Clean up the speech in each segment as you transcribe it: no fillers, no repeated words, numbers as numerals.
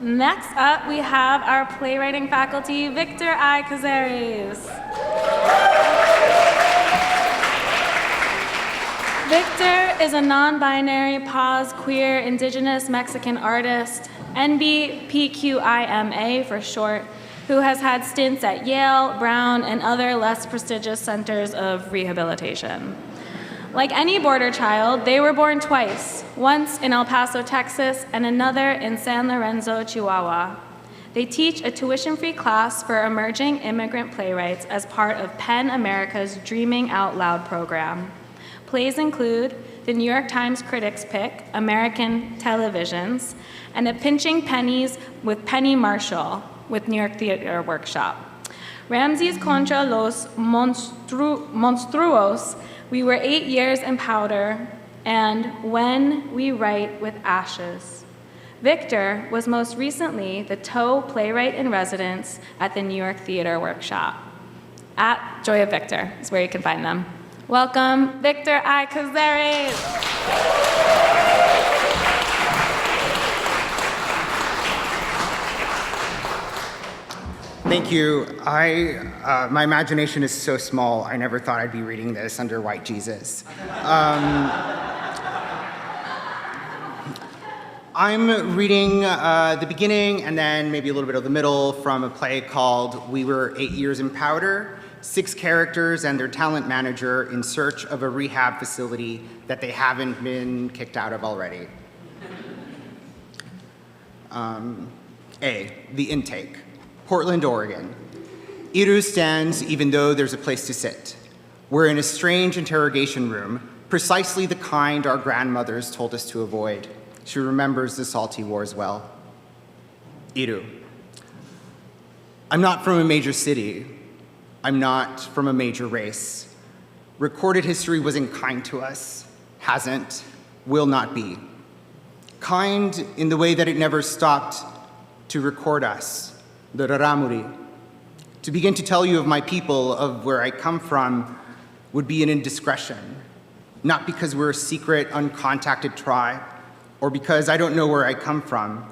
Next up, we have our playwriting faculty, Victor I. Cazares. Victor is a non-binary, pause, queer, indigenous Mexican artist, NBPQIMA for short, who has had stints at Yale, Brown, and other less prestigious centers of rehabilitation. Like any border child, they were born twice, once in El Paso, Texas, and another in San Lorenzo, Chihuahua. They teach a tuition-free class for emerging immigrant playwrights as part of PEN America's Dreaming Out Loud program. Plays include the New York Times Critics' Pick, American Televisions, and A Pinching Pennies with Penny Marshall with New York Theater Workshop. Ramses Contra Los Monstruos, We Were 8 Years in Powder, and When We Write with Ashes. Victor was most recently the Toe Playwright in Residence at the New York Theater Workshop. At Joy of Victor is where you can find them. Welcome, Victor I. Cazares. Thank you. My imagination is so small, I never thought I'd be reading this under White Jesus. I'm reading the beginning and then maybe a little bit of the middle from a play called We Were 8 Years in Powder, 6 characters and their talent manager in search of a rehab facility that they haven't been kicked out of already. A, the intake. Portland, Oregon. Iru stands even though there's a place to sit. We're in a strange interrogation room, precisely the kind our grandmothers told us to avoid. She remembers the salty wars well. Iru. I'm not from a major city. I'm not from a major race. Recorded history wasn't kind to us, hasn't, will not be. Kind in the way that it never stopped to record us. The Raramuri. To begin to tell you of my people, of where I come from, would be an indiscretion. Not because we're a secret, uncontacted tribe, or because I don't know where I come from,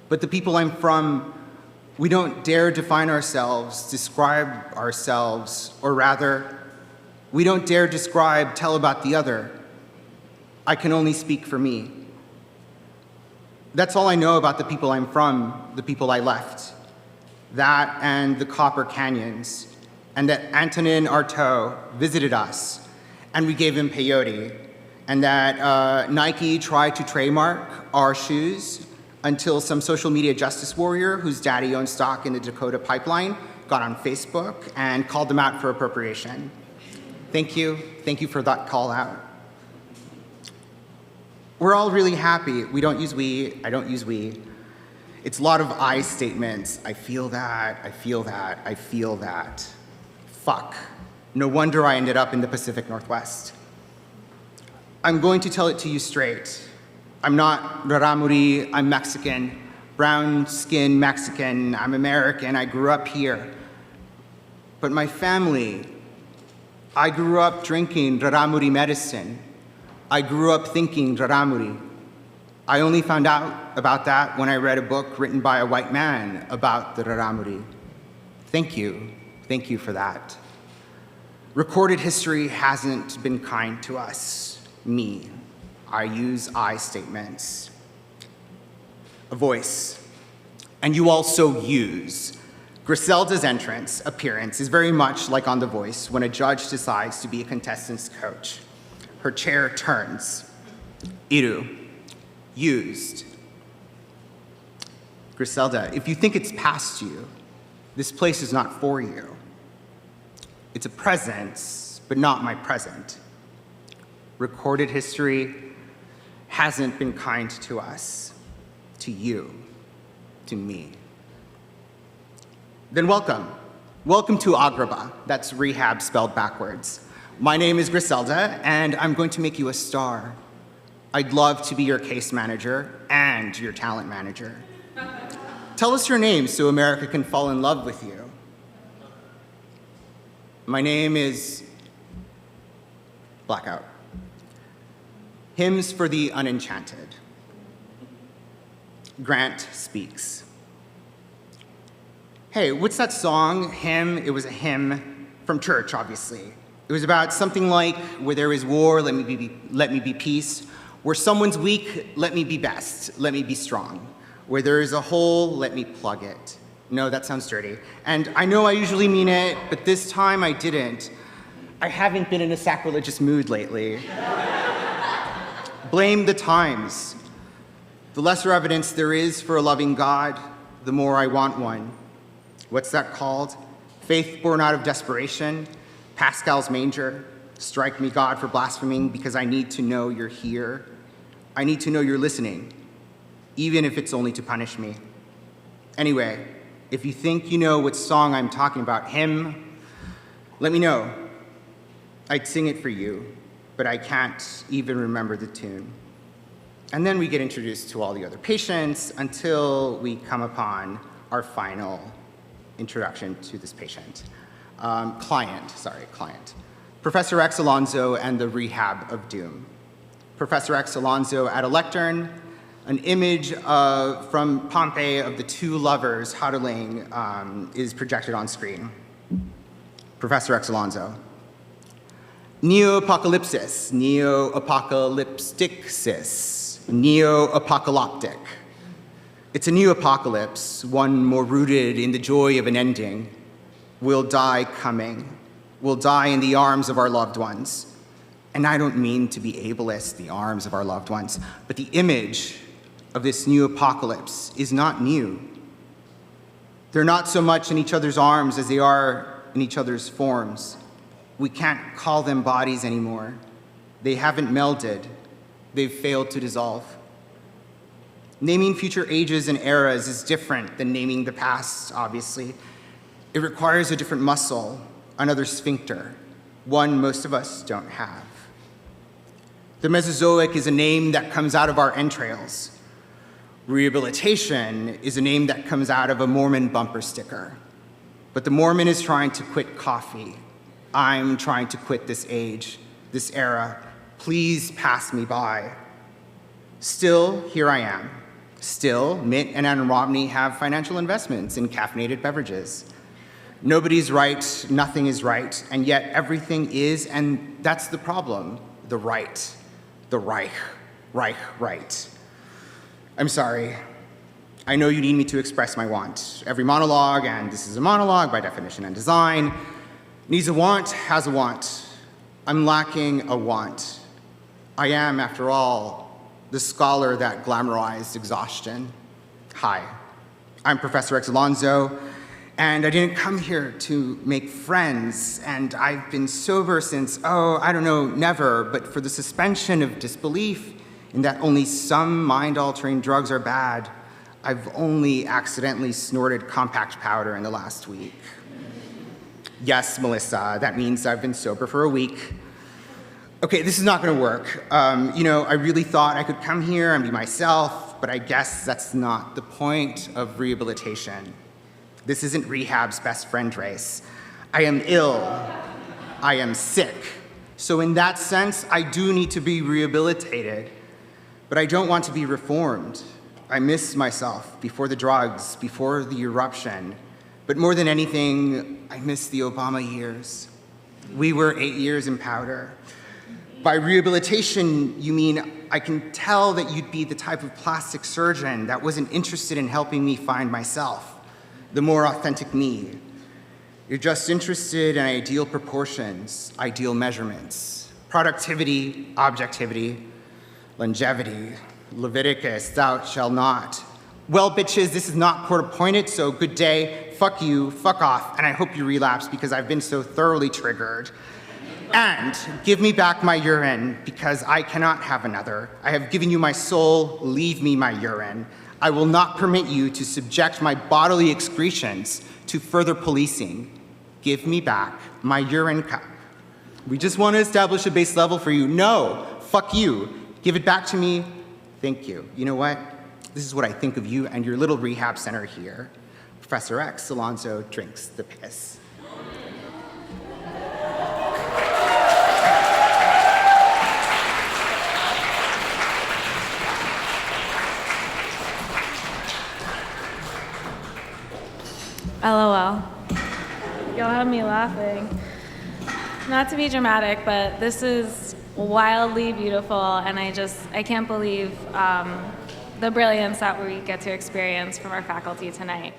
but the people I'm from, we don't dare define ourselves, describe ourselves, or rather, we don't dare describe, tell about the other. I can only speak for me. That's all I know about the people I'm from, the people I left. That and the Copper Canyons, and that Antonin Artaud visited us, and we gave him peyote, and that Nike tried to trademark our shoes until some social media justice warrior whose daddy owned stock in the Dakota pipeline got on Facebook and called them out for appropriation. Thank you for that call out. We're all really happy. We don't use we, I don't use we. It's a lot of I statements. I feel that, I feel that, I feel that. Fuck. No wonder I ended up in the Pacific Northwest. I'm going to tell it to you straight. I'm not Raramuri, I'm Mexican. Brown-skinned Mexican, I'm American, I grew up here. But my family, I grew up drinking Raramuri medicine. I grew up thinking Raramuri. I only found out about that when I read a book written by a white man about the Raramuri. Thank you for that. Recorded history hasn't been kind to us, me. I use I statements. A voice, and you also use. Griselda's appearance is very much like on The Voice when a judge decides to be a contestant's coach. Her chair turns. Iru. Used. Griselda, if you think it's past you, this place is not for you. It's a presence, but not my present. Recorded history hasn't been kind to us, to you, to me. Then welcome. Welcome to Agrabah. That's rehab spelled backwards. My name is Griselda, and I'm going to make you a star. I'd love to be your case manager and your talent manager. Tell us your name so America can fall in love with you. My name is Blackout. Hymns for the Unenchanted. Grant speaks. Hey, what's that song, hymn? It was a hymn from church, obviously. It was about something like, where there is war, let me be peace. Where someone's weak, let me be best, let me be strong. Where there is a hole, let me plug it. No, that sounds dirty. And I know I usually mean it, but this time I didn't. I haven't been in a sacrilegious mood lately. Blame the times. The lesser evidence there is for a loving God, the more I want one. What's that called? Faith born out of desperation? Pascal's manger? Strike me, God, for blaspheming, because I need to know you're here. I need to know you're listening, even if it's only to punish me. Anyway, if you think you know what song I'm talking about, hymn, let me know. I'd sing it for you, but I can't even remember the tune. And then we get introduced to all the other patients until we come upon our final introduction to this patient. Client. Professor X Alonso and the Rehab of Doom. Professor X Alonso at a lectern, an image from Pompeii of the two lovers huddling is projected on screen. Professor X Alonso. Neo-apocalypsis, neo-apocalypticsis, neo-apocalyptic. It's a new apocalypse, one more rooted in the joy of an ending. We'll die coming. We'll die in the arms of our loved ones. And I don't mean to be ableist, the arms of our loved ones, but the image of this new apocalypse is not new. They're not so much in each other's arms as they are in each other's forms. We can't call them bodies anymore. They haven't melded. They've failed to dissolve. Naming future ages and eras is different than naming the past, obviously. It requires a different muscle, another sphincter, one most of us don't have. The Mesozoic is a name that comes out of our entrails. Rehabilitation is a name that comes out of a Mormon bumper sticker. But the Mormon is trying to quit coffee. I'm trying to quit this age, this era. Please pass me by. Still, here I am. Still, Mitt and Ann Romney have financial investments in caffeinated beverages. Nobody's right, nothing is right, and yet everything is, and that's the problem. The right. The Reich. Right. I'm sorry. I know you need me to express my want. Every monologue, and this is a monologue by definition and design, needs a want, has a want. I'm lacking a want. I am, after all, the scholar that glamorized exhaustion. Hi, I'm Professor X Alonso, and I didn't come here to make friends, and I've been sober since, never, but for the suspension of disbelief in that only some mind-altering drugs are bad, I've only accidentally snorted compact powder in the last week. Yes, Melissa, that means I've been sober for a week. Okay, this is not gonna work. I really thought I could come here and be myself, but I guess that's not the point of rehabilitation. This isn't rehab's best friend race. I am ill. I am sick. So in that sense, I do need to be rehabilitated, but I don't want to be reformed. I miss myself before the drugs, before the eruption. But more than anything, I miss the Obama years. We were 8 years in powder. By rehabilitation, you mean I can tell that you'd be the type of plastic surgeon that wasn't interested in helping me find myself, the more authentic me. You're just interested in ideal proportions, ideal measurements, productivity, objectivity, longevity, Leviticus, thou shalt not. Well, bitches, this is not court-appointed, so good day, fuck you, fuck off, and I hope you relapse because I've been so thoroughly triggered. And give me back my urine because I cannot have another. I have given you my soul, leave me my urine. I will not permit you to subject my bodily excretions to further policing. Give me back my urine cup. We just want to establish a base level for you. No, fuck you. Give it back to me. Thank you. You know what? This is what I think of you and your little rehab center here. Professor X Alonso drinks the piss. LOL. Y'all have me laughing. Not to be dramatic, but this is wildly beautiful, and I can't believe the brilliance that we get to experience from our faculty tonight.